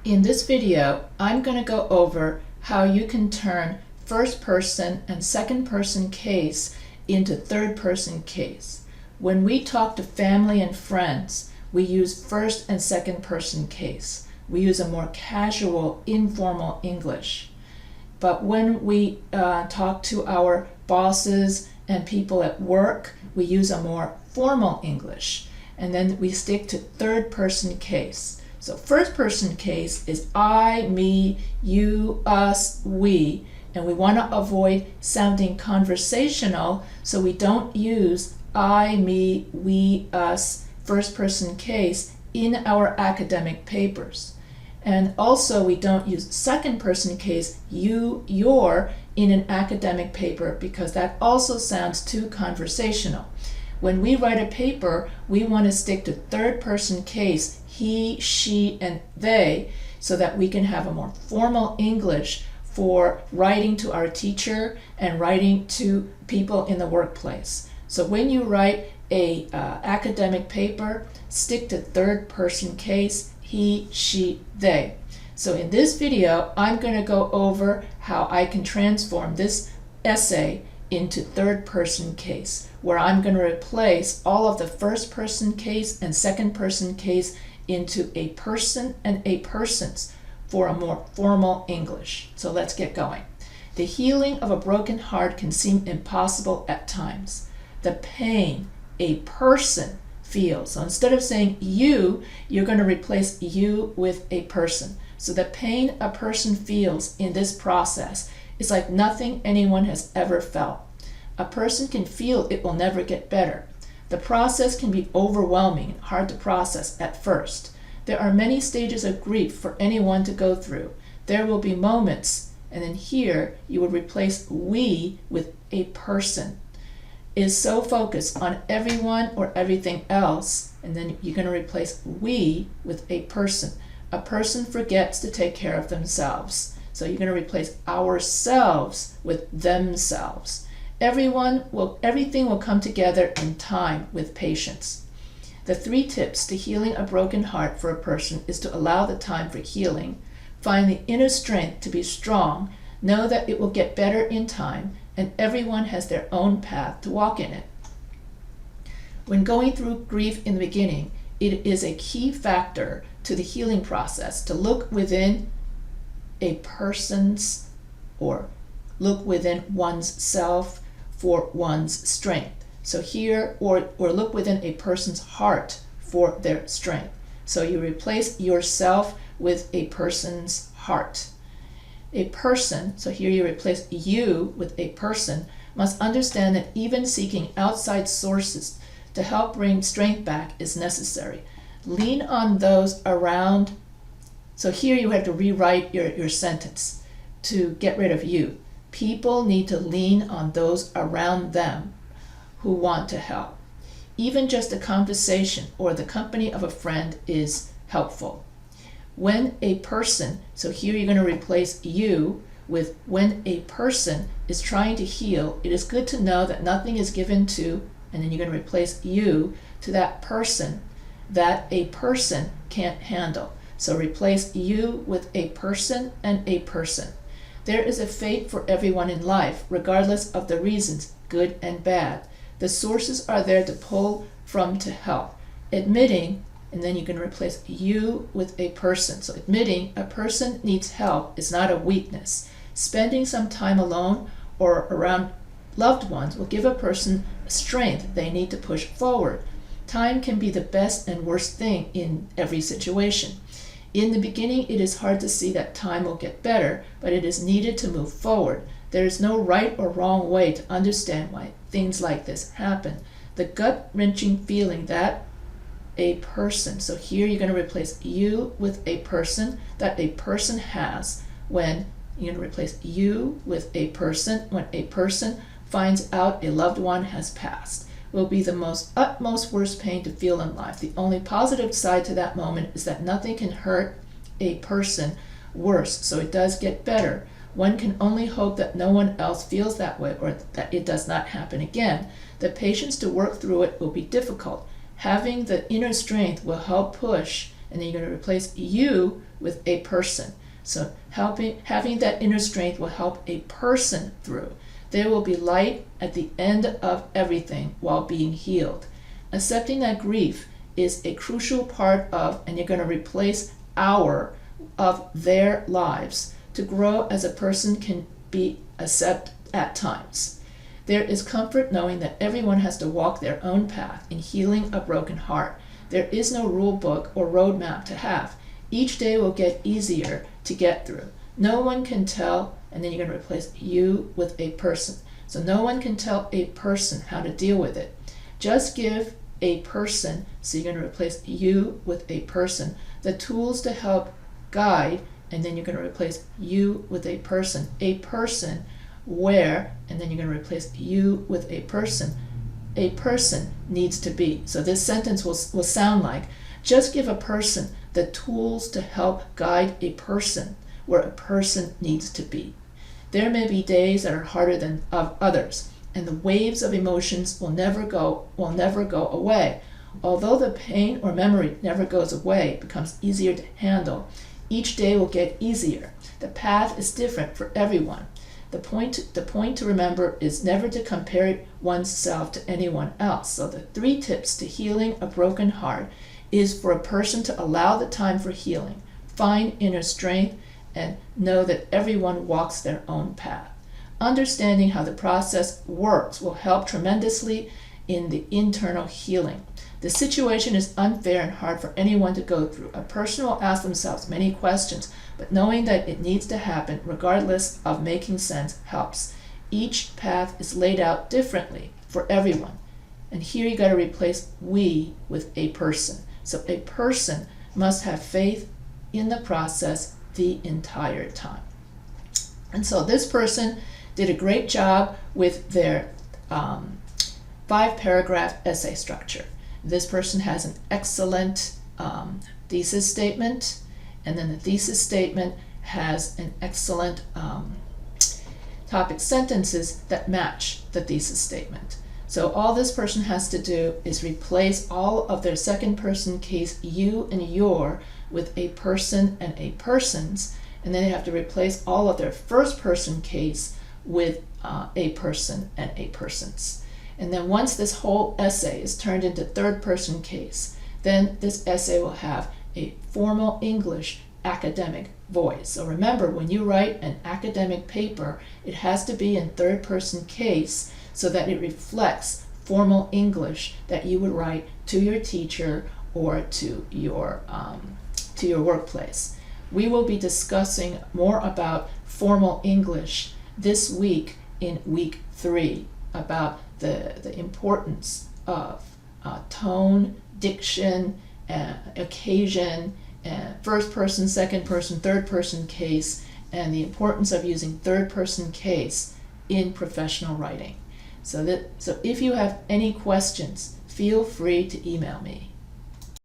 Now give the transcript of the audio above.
In this video, I'm going to go over how you can turn first person and second person case into third person case. When we talk to family and friends, we use first and second person case. We use a more casual, informal English. But when we talk to our bosses and people at work, we use a more formal English. And then we stick to third person case. So first person case is I, me, you, us, we, and we want to avoid sounding conversational, so we don't use I, me, we, us, first person case in our academic papers. And also we don't use second person case, you, your, in an academic paper because that also sounds too conversational. When we write a paper, we want to stick to third person case, he, she, and they, so that we can have a more formal English for writing to our teacher and writing to people in the workplace. So when you write a academic paper, stick to third person case, he, she, they. So in this video, I'm going to go over how I can transform this essay into third person case, where I'm going to replace all of the first person case and second person case into a person and a persons for a more formal English. So let's get going. The healing of a broken heart can seem impossible at times. The pain a person feels. So instead of saying you, you're going to replace you with a person. So the pain a person feels in this process is like nothing anyone has ever felt. A person can feel it will never get better. The process can be overwhelming and hard to process at first. There are many stages of grief for anyone to go through. There will be moments, and then here you would replace we with a person. Is so focused on everyone or everything else, and then you're going to replace we with a person. A person forgets to take care of themselves. So you're going to replace ourselves with themselves. Everything will come together in time with patience. The 3 tips to healing a broken heart for a person is to allow the time for healing, find the inner strength to be strong, know that it will get better in time, and everyone has their own path to walk in it. When going through grief in the beginning, it is a key factor to the healing process to look within a person's or look within one's self for one's strength. So here, or look within a person's heart for their strength. So you replace yourself with a person's heart. A person, so here you replace you with a person, must understand that even seeking outside sources to help bring strength back is necessary. Lean on those around. So here you have to rewrite your sentence to get rid of you. People need to lean on those around them who want to help. Even just a conversation or the company of a friend is helpful. When a person, so here you're going to replace you with when a person is trying to heal, it is good to know that nothing is given to, and then you're going to replace you to that person that a person can't handle. So replace you with a person and a person. There is a fate for everyone in life, regardless of the reasons, good and bad. The sources are there to pull from to help. Admitting, and then you can replace you with a person. So admitting a person needs help is not a weakness. Spending some time alone or around loved ones will give a person strength they need to push forward. Time can be the best and worst thing in every situation. In the beginning, it is hard to see that time will get better, but it is needed to move forward. There is no right or wrong way to understand why things like this happen. The gut-wrenching feeling that a person, so here you're going to replace you with a person that a person has when you're going to replace you with a person when a person finds out a loved one has passed. Will be the utmost worst pain to feel in life. The only positive side to that moment is that nothing can hurt a person worse, so it does get better. One can only hope that no one else feels that way or that it does not happen again. The patience to work through it will be difficult. Having the inner strength will help push and then you're going to replace you with a person. So having that inner strength will help a person through. There will be light at the end of everything while being healed. Accepting that grief is a crucial part of, and you're going to replace of their lives to grow as a person can be accept at times. There is comfort knowing that everyone has to walk their own path in healing a broken heart. There is no rule book or roadmap to have. Each day will get easier to get through. No one can tell, and then you're going to replace you with a person. So no one can tell a person how to deal with it. Just give a person, so you're going to replace you with a person, the tools to help guide, and then you're going to replace you with a person where, and then you're going to replace you with a person needs to be. So this sentence will sound like, just give a person the tools to help guide a person where a person needs to be. There may be days that are harder than of others, and the waves of emotions will never go away. Although the pain or memory never goes away, it becomes easier to handle. Each day will get easier. The path is different for everyone. The point to remember is never to compare oneself to anyone else. So the 3 tips to healing a broken heart is for a person to allow the time for healing, find inner strength, and know that everyone walks their own path. Understanding how the process works will help tremendously in the internal healing. The situation is unfair and hard for anyone to go through. A person will ask themselves many questions, but knowing that it needs to happen regardless of making sense helps. Each path is laid out differently for everyone. And here you got to replace we with a person. So a person must have faith in the process the entire time. And so this person did a great job with their 5-paragraph essay structure. This person has an excellent thesis statement, and then the thesis statement has an excellent topic sentences that match the thesis statement. So all this person has to do is replace all of their second-person case, you and your, with a person and a person's, and then they have to replace all of their first-person case with a person and a person's. And then once this whole essay is turned into third-person case, then this essay will have a formal English academic voice. So remember, when you write an academic paper, it has to be in third-person case so that it reflects formal English that you would write to your teacher or to your workplace. We will be discussing more about formal English this week in week 3, about the importance of tone, diction, occasion, first person, second person, third person case, and the importance of using third person case in professional writing. So if you have any questions, feel free to email me.